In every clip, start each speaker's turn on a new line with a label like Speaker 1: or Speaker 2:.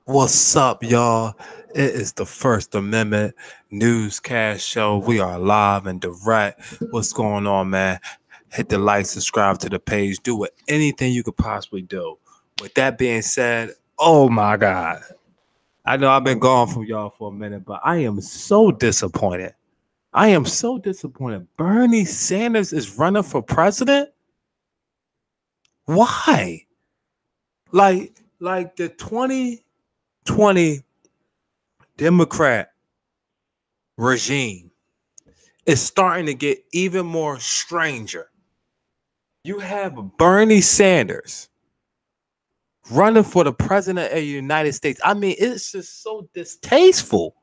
Speaker 1: What's up, y'all? It is the First Amendment newscast show. We are live and direct. What's going on, man? Hit the like, subscribe to the page, do anything you could possibly do. With that being said, oh my God. I know I've been gone from y'all for a minute, but I am so disappointed. I am so disappointed. Bernie Sanders is running for president? Why? Like the 2020 Democrat regime is starting to get even more stranger. You have Bernie Sanders running for the president of the United States. I mean, it's just so distasteful.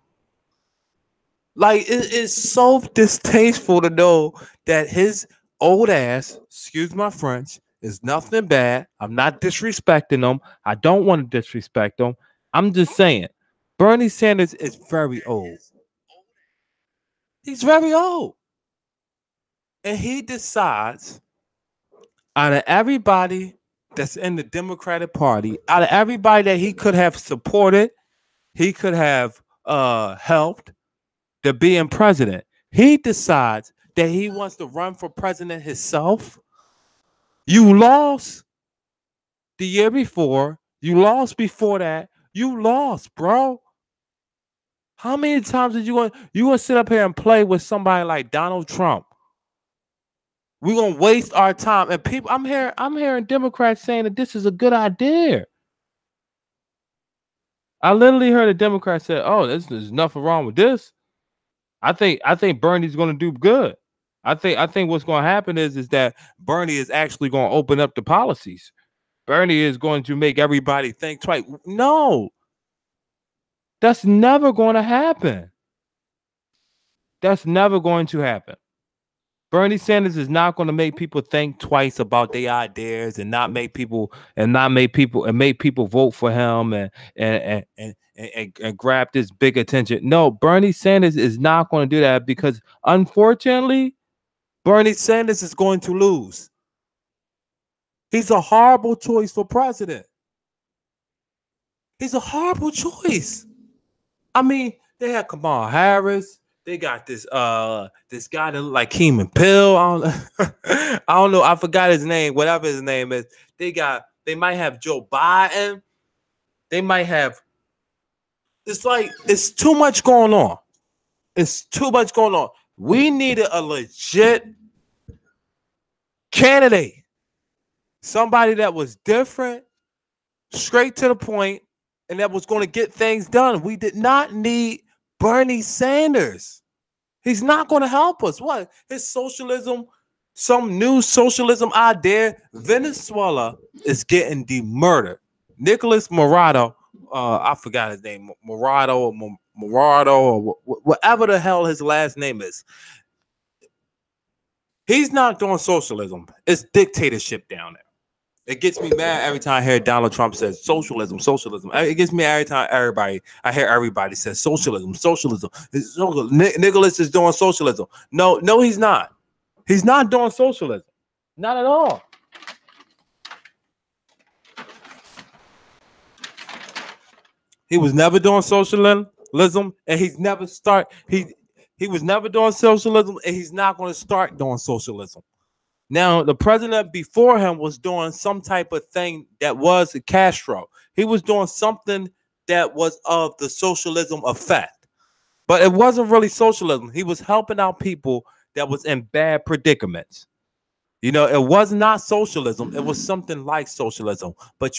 Speaker 1: Like, it is so distasteful to know that his old ass, excuse my French, is nothing bad. I'm not disrespecting him. I don't want to disrespect him. I'm just saying, Bernie Sanders is very old. He's very old. And he decides out of everybody that's in the Democratic Party, out of everybody that he could have supported, he could have helped to being president, he decides that he wants to run for president himself. You lost the year before. You lost before that. You lost, bro. How many times did you gonna sit up here and play with somebody like Donald Trump? We're gonna waste our time. And people, I'm hearing Democrats saying that this is a good idea. I literally heard a Democrat say, "Oh, there's nothing wrong with this." I think Bernie's gonna do good. I think what's gonna happen is that Bernie is actually gonna open up the policies. Bernie is going to make everybody think twice. No, that's never going to happen. That's never going to happen. Bernie Sanders is not going to make people think twice about their ideas and make people vote for him and grab this big attention. No, Bernie Sanders is not going to do that because unfortunately, Bernie Sanders is going to lose. He's a horrible choice for president. He's a horrible choice. I mean, they had Kamala Harris. They got this guy that look like Keenan Pill. I don't know. I forgot his name. Whatever his name is. They might have Joe Biden. They might have. It's too much going on. It's too much going on. We needed a legit candidate. Somebody that was different, straight to the point, and that was going to get things done. We did not need Bernie Sanders. He's not going to help us. What? His socialism, some new socialism idea. Venezuela is getting murdered. Nicholas Morado, I forgot his name, Morado or whatever the hell his last name is. He's not doing socialism. It's dictatorship down there. It gets me mad every time I hear Donald Trump says socialism, socialism. It gets me every time I hear everybody says socialism, socialism. Nicholas is doing socialism. No, he's not. He's not doing socialism. Not at all. He was never doing socialism, and he was never doing socialism, and he's not going to start doing socialism. Now, the president before him was doing some type of thing that was Castro. He was doing something that was of the socialism effect, but it wasn't really socialism. He was helping out people that was in bad predicaments. It was not socialism. It was something like socialism. But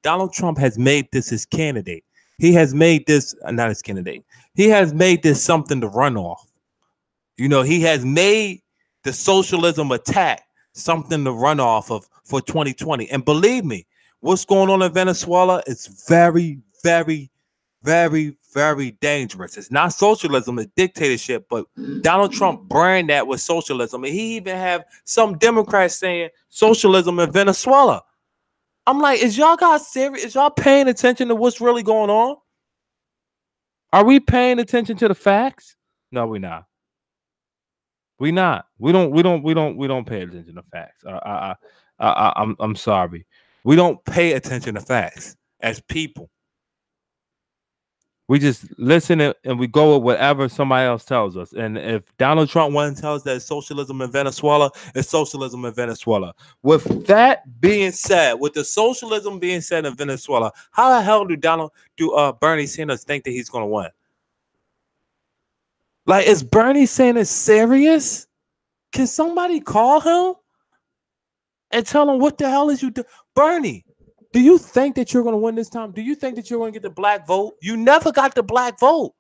Speaker 1: Donald Trump has made this his candidate. He has made this not his candidate. He has made this something to run off. He has made the socialism attack something to run off of for 2020. And believe me, what's going on in Venezuela is very, very, very, very dangerous. It's not socialism, it's dictatorship, but Donald Trump brand that with socialism. And he even have some Democrats saying socialism in Venezuela. I'm like, is y'all guys serious? Is y'all paying attention to what's really going on? Are we paying attention to the facts? No, we're not. We not. We don't pay attention to facts. I'm sorry. We don't pay attention to facts as people. We just listen and we go with whatever somebody else tells us. And if Donald Trump one tells that it's socialism in Venezuela, it's socialism in Venezuela. With that being said, with the socialism being said in Venezuela, how the hell do Bernie Sanders think that he's gonna win? Like, is Bernie Sanders serious? Can somebody call him and tell him what the hell is you doing? Bernie, do you think that you're going to win this time? Do you think that you're going to get the black vote? You never got the black vote.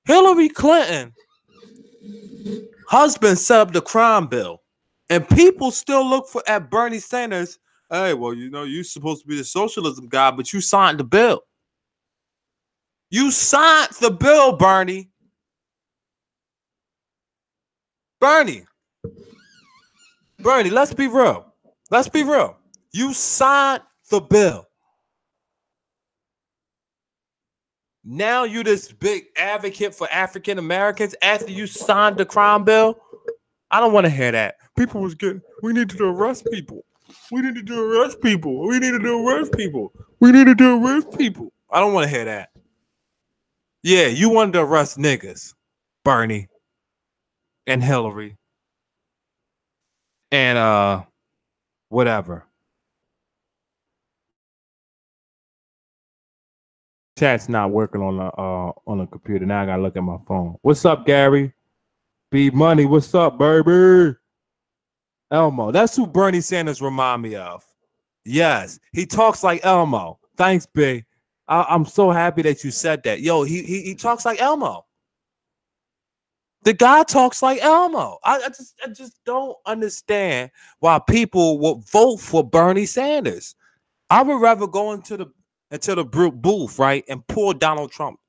Speaker 1: Hillary Clinton husband set up the crime bill, and people still look for at Bernie Sanders. Hey, well, you know, you're supposed to be the socialism guy, but you signed the bill. You signed the bill, Bernie. Bernie, let's be real. Let's be real. You signed the bill. Now you this big advocate for African Americans after you signed the crime bill. I don't want to hear that. People was getting, we need to arrest people. We need to arrest people. We need to arrest people. We need to arrest people. I don't want to hear that. Yeah, you wanted to arrest niggas, Bernie and Hillary and whatever. Chat's not working on the computer. Now I gotta look at my phone. What's up, Gary? B Money, what's up, baby? Elmo. That's who Bernie Sanders remind me of. Yes, he talks like Elmo. Thanks, B. I'm so happy that you said that. Yo, he talks like Elmo. The guy talks like Elmo. I just don't understand why people would vote for Bernie Sanders. I would rather go into the booth, right, and pull Donald Trump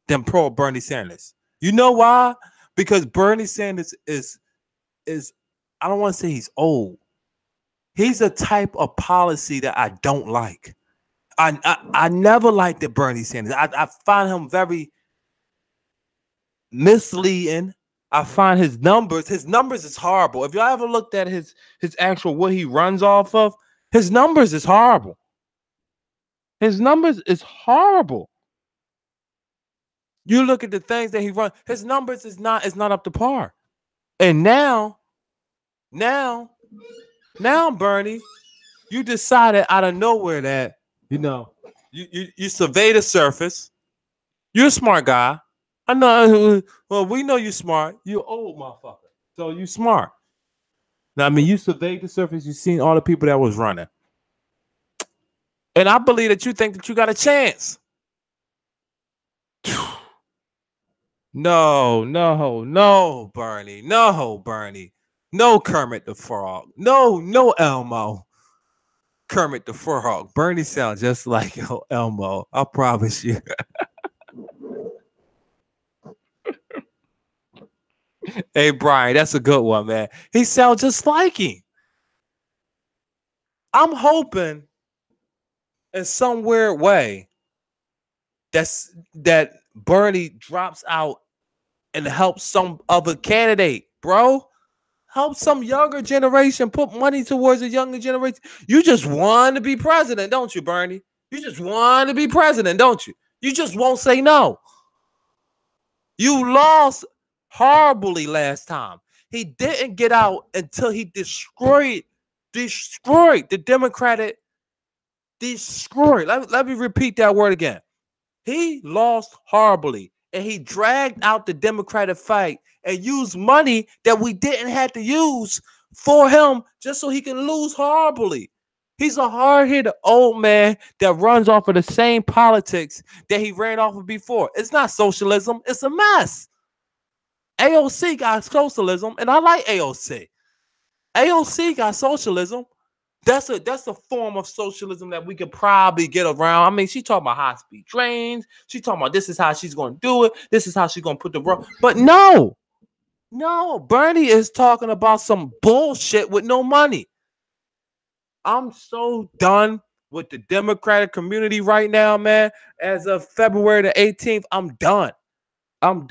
Speaker 1: than pull Bernie Sanders. You know why? Because Bernie Sanders is I don't want to say he's old. He's a type of policy that I don't like. I never liked the Bernie Sanders. I find him very misleading. I find his numbers is horrible. If y'all ever looked at his actual what he runs off of, his numbers is horrible. His numbers is horrible. You look at the things that he runs, his numbers is not up to par. And now, Bernie, you decided out of nowhere that, you know, you survey the surface. You're a smart guy. I know. Well, we know you're smart. You're old motherfucker. So you smart. Now, I mean, you surveyed the surface. You've seen all the people that was running. And I believe that you think that you got a chance. No, Bernie. No, Bernie. No, Kermit the Frog. No, Elmo. Kermit the Frog. Bernie sounds just like Elmo. I promise you. Hey, Brian, that's a good one, man. He sounds just like him. I'm hoping in some weird way that Bernie drops out and helps some other candidate, bro. Help some younger generation, put money towards the younger generation. You just want to be president, don't you, Bernie? You just want to be president, don't you? You just won't say no. You lost horribly last time. He didn't get out until he destroyed the Democratic. Destroyed. Let me repeat that word again. He lost horribly, and he dragged out the Democratic fight and used money that we didn't have to use for him just so he can lose horribly. He's a hard-hitted old man that runs off of the same politics that he ran off of before. It's not socialism. It's a mess. AOC got socialism, and I like AOC. AOC got socialism. That's a form of socialism that we could probably get around. I mean, she talking about high-speed trains. She talking about this is how she's going to do it. This is how she's going to put the road. But no, Bernie is talking about some bullshit with no money. I'm so done with the Democratic community right now, man. As of February the 18th, I'm done. I'm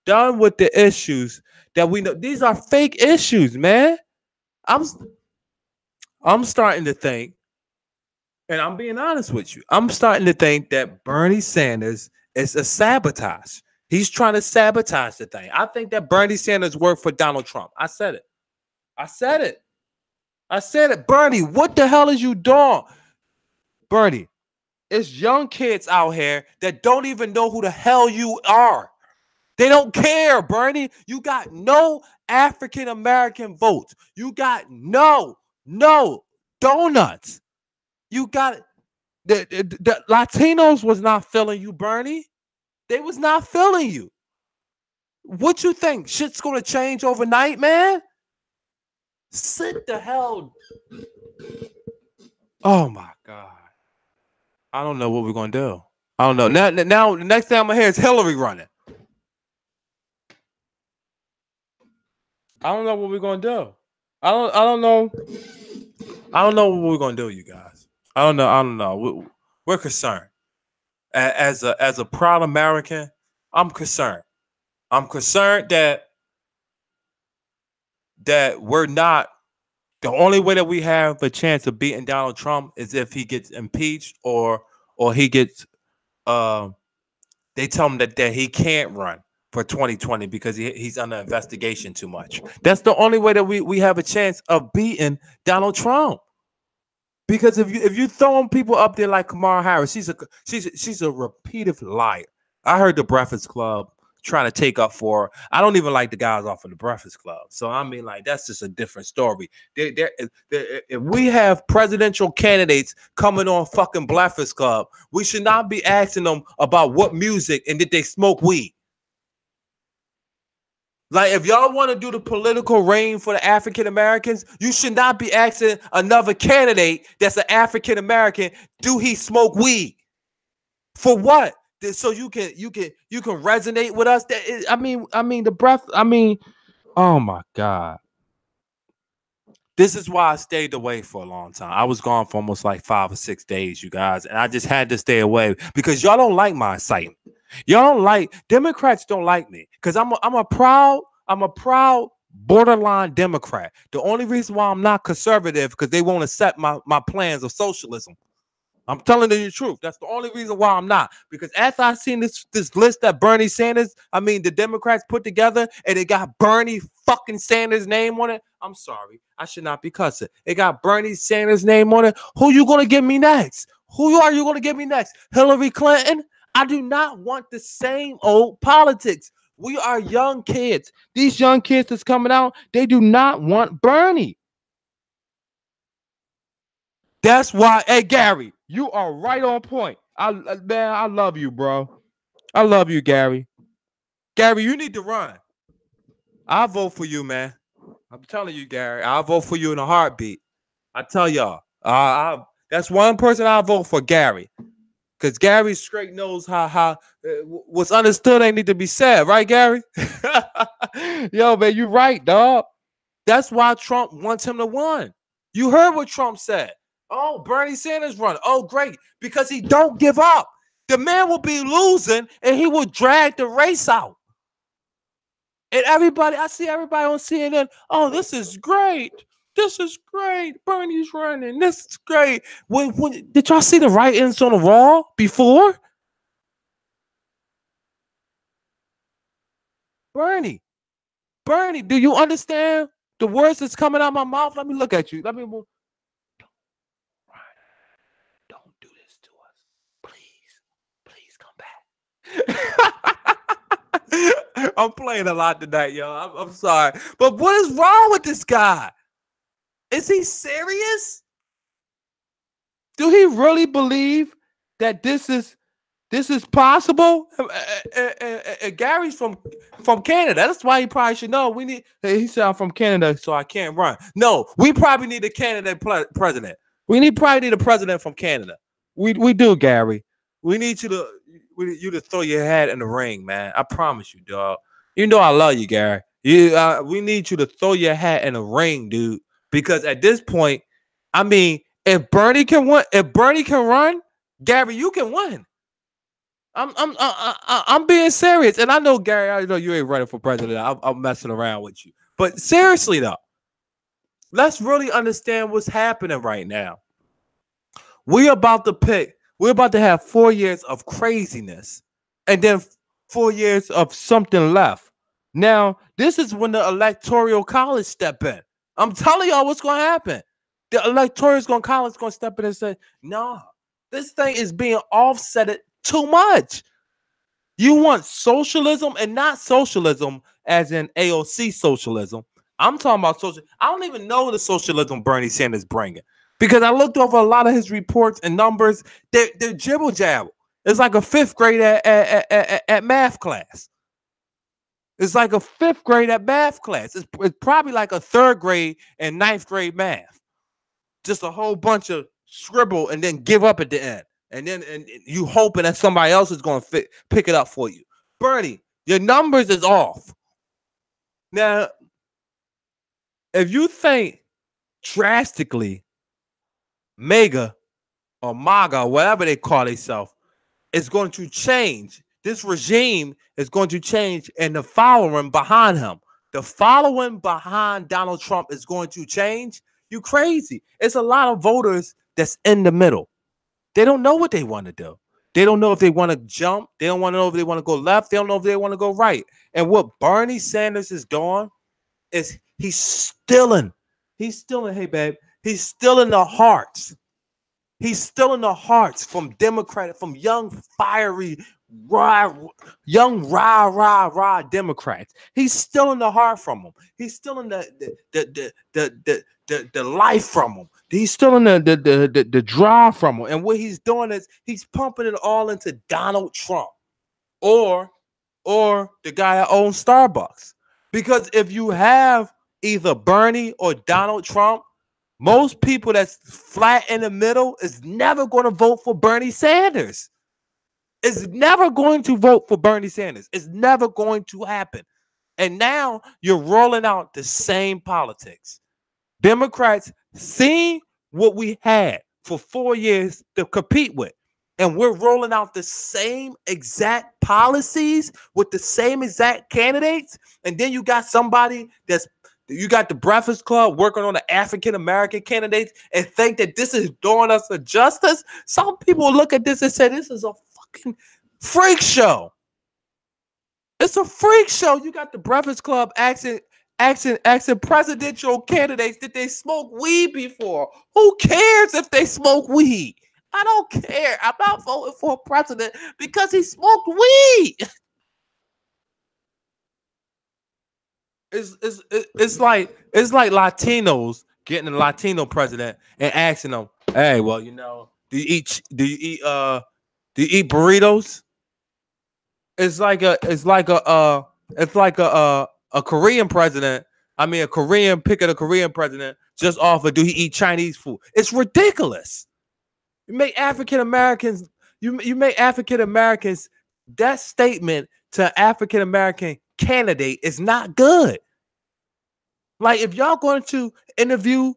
Speaker 1: done with the issues that we know. These are fake issues, man. I'm starting to think, And I'm being honest with you. I'm starting to think that Bernie Sanders is a sabotage. He's trying to sabotage the thing. I think that Bernie Sanders worked for Donald Trump. I said it. I said it. I said it. Bernie, what the hell is you doing? Bernie, it's young kids out here that don't even know who the hell you are. They don't care, Bernie. You got no African American votes. You got no donuts. You got the Latinos was not feeling you, Bernie. They was not feeling you. What you think? Shit's gonna change overnight, man? Sit the hell. Oh my God. I don't know what we're gonna do. I don't know. Now the next thing I'm gonna hear is Hillary running. I don't know what we're gonna do. I don't know. I don't know what we're gonna do, you guys. I don't know. We're concerned. As a proud American, I'm concerned. I'm concerned that we're not. The only way that we have a chance of beating Donald Trump is if he gets impeached or he gets they tell him that he can't run for 2020 because he's under investigation too much. That's the only way that we have a chance of beating Donald Trump. Because if you throwing people up there like Kamala Harris, she's a repeated liar. I heard the Breakfast Club trying to take up for her. I don't even like the guys off of the Breakfast Club. So I mean, like, that's just a different story. If we have presidential candidates coming on fucking Breakfast Club, we should not be asking them about what music and did they smoke weed. Like, if y'all want to do the political reign for the African Americans, you should not be asking another candidate that's an African American, do he smoke weed? For what? So you can resonate with us. I mean the breath. I mean, oh my God. This is why I stayed away for a long time. I was gone for almost like 5 or 6 days, you guys, and I just had to stay away because y'all don't like my excitement. Y'all don't like Democrats. Don't like me because I'm a proud borderline Democrat. The only reason why I'm not conservative because they won't accept my plans of socialism. I'm telling you the truth. That's the only reason why I'm not. Because after I seen this list that Bernie Sanders, the Democrats put together, and it got Bernie fucking Sanders' name on it. I'm sorry. I should not be cussing. It got Bernie Sanders' name on it. Who you going to give me next? Who are you going to give me next? Hillary Clinton? I do not want the same old politics. We are young kids. These young kids that's coming out, they do not want Bernie. That's why, hey, Gary, you are right on point. I love you, bro. I love you, Gary. Gary, you need to run. I'll vote for you, man. I'm telling you, Gary. I'll vote for you in a heartbeat. I tell y'all. That's one person I'll vote for, Gary. Because Gary straight knows how what's understood ain't need to be said. Right, Gary? Yo, man, you right, dog. That's why Trump wants him to win. You heard what Trump said. Oh, Bernie Sanders run. Oh, great. Because he don't give up. The man will be losing and he will drag the race out. And I see everybody on CNN. Oh, this is great. This is great. Bernie's running. This is great. When did y'all see the writings on the wall before? Bernie, do you understand the words that's coming out of my mouth? Let me look at you. Let me move. Don't do this to us. Please come back. I'm playing a lot tonight, y'all. I'm sorry. But what is wrong with this guy? Is he serious? Do he really believe that this is possible? Gary's from Canada. That's why he probably should know. He said, I'm from Canada, so I can't run. No, we probably need a Canada president. We probably need a president from Canada. We do, Gary. We need you to throw your hat in the ring, man. I promise you, dog. You know I love you, Gary. We need you to throw your hat in the ring, dude. Because at this point, if Bernie can run, Gary, you can win. I'm being serious, and I know, Gary. I know you ain't running for president. I'm messing around with you, but seriously though, let's really understand what's happening right now. We're about to pick. We're about to have 4 years of craziness, and then 4 years of something left. Now, this is when the electoral college step in. I'm telling y'all what's going to happen. The electoral college is going to step in and say, "No, this thing is being offsetted too much. You want socialism and not socialism as in AOC socialism. I'm talking about social. I don't even know the socialism Bernie Sanders bringing because I looked over a lot of his reports and numbers. They're jibble jabble. It's like a fifth grade at math class. It's like a fifth grade at math class. It's probably like a third grade and ninth grade math. Just a whole bunch of scribble and then give up at the end. And then you hoping that somebody else is going to pick it up for you. Bernie, your numbers is off. Now, if you think drastically mega or MAGA, whatever they call themselves, is going to change, this regime is going to change, and the following behind him, the following behind Donald Trump is going to change, you crazy. It's a lot of voters that's in the middle. They don't know what they want to do. They don't know if they want to jump. They don't want to know if they want to go left. They don't know if they want to go right. And what Bernie Sanders is doing is he's stealing. He's stealing, hey, babe. He's stealing the hearts. He's stealing the hearts from Democratic, from young, fiery, young, rah Democrats. He's stealing the heart from them. He's stealing the life from them. He's stealing the drive from them. And what he's doing is he's pumping it all into Donald Trump or the guy that owns Starbucks. Because if you have either Bernie or Donald Trump, most people that's flat in the middle is never going to vote for Bernie Sanders. It's never going to vote for Bernie Sanders. It's never going to happen. And now you're rolling out the same politics. Democrats see what we had for 4 years to compete with. And we're rolling out the same exact policies with the same exact candidates. And then you got somebody you got the Breakfast Club working on the African-American candidates and think that this is doing us a justice. Some people look at this and say, this is a fucking freak show. It's a freak show. You got the Breakfast Club asking presidential candidates did they smoke weed before. Who cares if they smoke weed? I don't care. I'm not voting for a president because he smoked weed. It's like Latinos getting a Latino president and asking them, "Hey, well, you know, do you eat burritos?" It's like a Korean president. I mean, a Korean picking a Korean president just off of do he eat Chinese food? It's ridiculous. You make African Americans. You make African Americans. That statement to African American candidate is not good. Like if y'all going to interview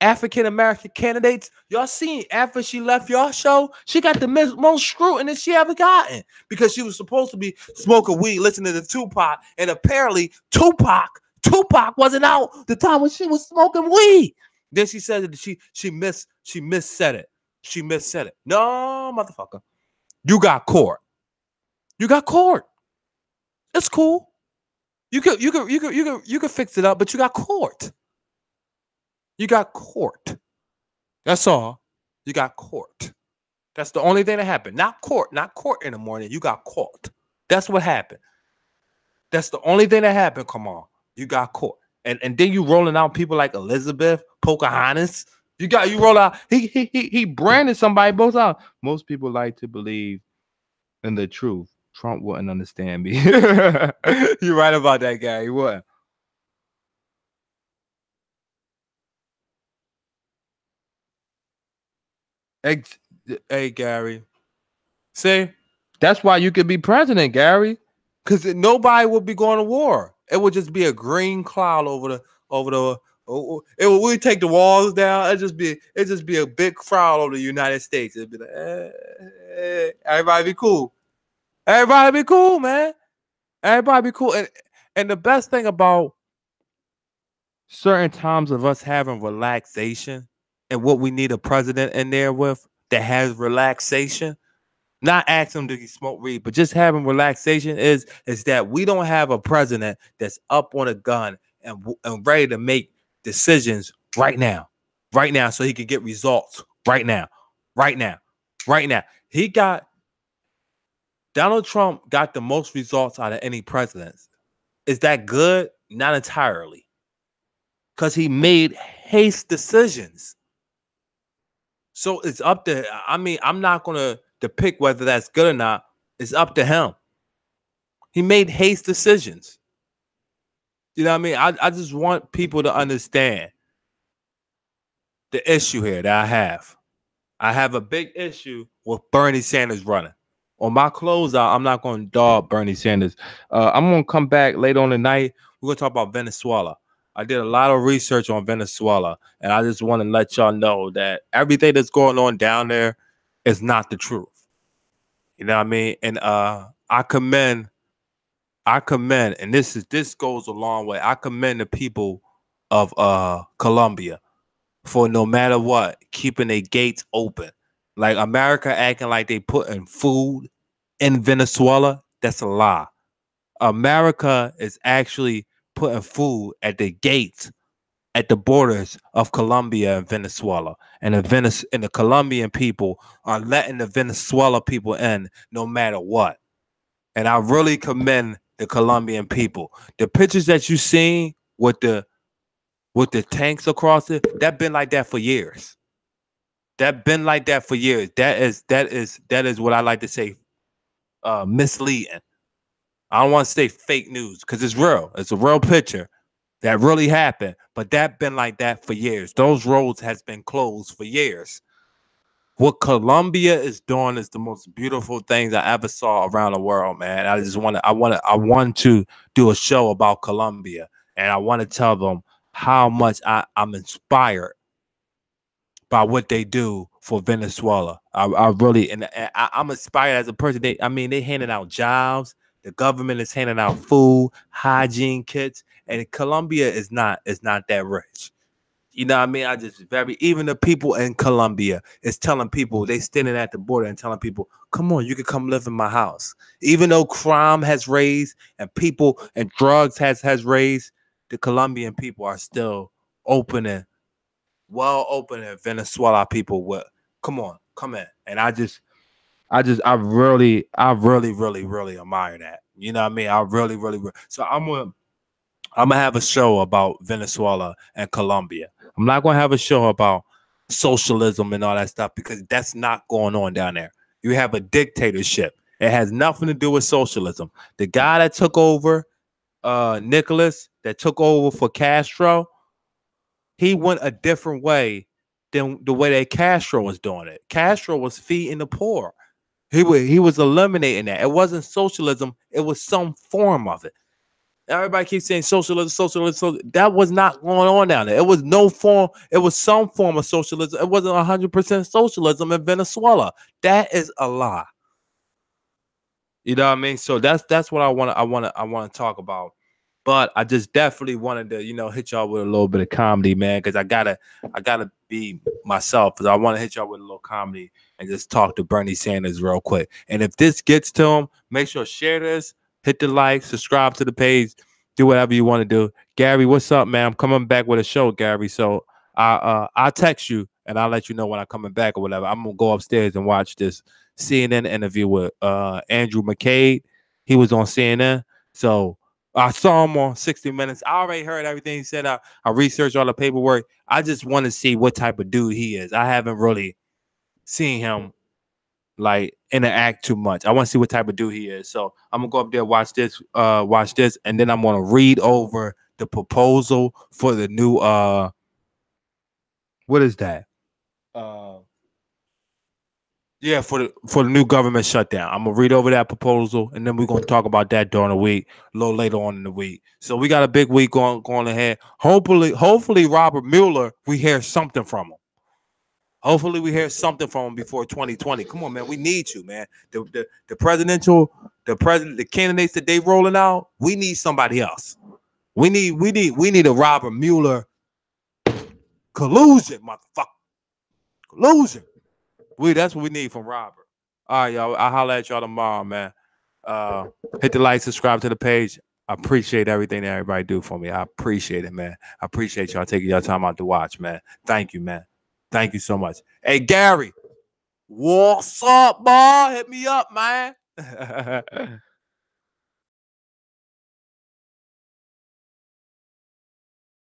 Speaker 1: African American candidates, y'all seen after she left y'all show, she got the most scrutiny she ever gotten because she was supposed to be smoking weed, listening to Tupac, and apparently Tupac wasn't out the time when she was smoking weed. Then she said that she missaid it. She missaid it. No, motherfucker, you got caught. You got caught. It's cool. You could fix it up, but you got caught. You got caught. That's all. You got caught. That's the only thing that happened. Not court in the morning. You got caught. That's what happened. That's the only thing that happened. Come on. You got caught. And then you rolling out people like Elizabeth, Pocahontas. You roll out. He branded somebody both out. Most people like to believe in the truth. Trump wouldn't understand me. You're right about that, guy. He wouldn't. Hey, Gary. See, that's why you could be president, Gary. Because nobody would be going to war. It would just be a green cloud over the. We take the walls down. It just be a big crowd over the United States. It'd be like, everybody be cool. Everybody be cool, man. Everybody be cool. And the best thing about certain times of us having relaxation and what we need a president in there with that has relaxation. Not ask him to he smoke weed, but just having relaxation is that we don't have a president that's up on a gun and ready to make decisions right now, so he can get results right now, right now, right now. Donald Trump got the most results out of any president. Is that good? Not entirely, because he made haste decisions. So it's up to, I mean, I'm not going to depict whether that's good or not. It's up to him. He made haste decisions. You know what I mean? I just want people to understand the issue here that I have. I have a big issue with Bernie Sanders running. On my closeout, I'm not going to dog Bernie Sanders. I'm going to come back later on tonight. We're going to talk about Venezuela. I did a lot of research on Venezuela, and I just want to let y'all know that everything that's going on down there is not the truth. You know what I mean? And I commend, and this goes a long way. I commend the people of Colombia for no matter what, keeping their gates open. Like America acting like they putting food in Venezuela, that's a lie. America is actually putting food at the gates, at the borders of Colombia and Venezuela. And the Colombian people are letting the Venezuela people in no matter what. And I really commend the Colombian people. The pictures that you seen with the tanks across it, that been like that for years. That been like that for years. That is what I like to say, misleading. I don't want to say fake news because it's real. It's a real picture that really happened, but that been like that for years. Those roads has been closed for years. What Colombia is doing is the most beautiful things I ever saw around the world, man. I want to do a show about Colombia, and I want to tell them how much I'm inspired by what they do for Venezuela. I really, and I'm inspired as a person. They handing out jobs. The government is handing out food, hygiene kits, and Colombia is not that rich. You know what I mean? Even the people in Colombia is telling people, they standing at the border and telling people, come on, you can come live in my house. Even though crime has raised and people and drugs has raised, the Colombian people are still opening Venezuela people with, come on, come in. And I really admire that. You know what I mean? I really. So I'm gonna have a show about Venezuela and Colombia. I'm not gonna have a show about socialism and all that stuff because that's not going on down there. You have a dictatorship. It has nothing to do with socialism. The guy that took over, Nicholas, that took over for Castro, he went a different way than the way that Castro was doing it. Castro was feeding the poor. He was eliminating that. It wasn't socialism. It was some form of it. Everybody keeps saying socialism. That was not going on down there. It was no form. It was some form of socialism. It wasn't 100% socialism in Venezuela. That is a lie. You know what I mean? So that's what I want to talk about. But I just definitely wanted to, hit y'all with a little bit of comedy, man, because I gotta be myself. Because I want to hit y'all with a little comedy and just talk to Bernie Sanders real quick. And if this gets to him, make sure share this, hit the like, subscribe to the page, do whatever you want to do. Gary, what's up, man? I'm coming back with a show, Gary. So I'll text you and I'll let you know when I'm coming back or whatever. I'm gonna go upstairs and watch this CNN interview with Andrew McCabe. He was on CNN, so I saw him on 60 Minutes. I already heard everything he said. I researched all the paperwork. I just want to see what type of dude he is. I haven't really seen him like interact too much. I want to see what type of dude he is. So I'm gonna go up there, watch this, and then I'm gonna read over the proposal for the new what is that? Yeah, for the new government shutdown. I'm gonna read over that proposal, and then we're gonna talk about that during the week, a little later on in the week. So we got a big week going ahead. Hopefully, Robert Mueller, we hear something from him. Hopefully, we hear something from him before 2020. Come on, man, we need you, man. The candidates that they rolling out, we need somebody else. We need a Robert Mueller collusion, motherfucker. Loser. That's what we need from Robert. All right, y'all. I'll holler at y'all tomorrow, man. Hit the like, subscribe to the page. I appreciate everything that everybody do for me. I appreciate it, man. I appreciate y'all taking your time out to watch, man. Thank you, man. Thank you so much. Hey, Gary, what's up, boy? Hit me up, man.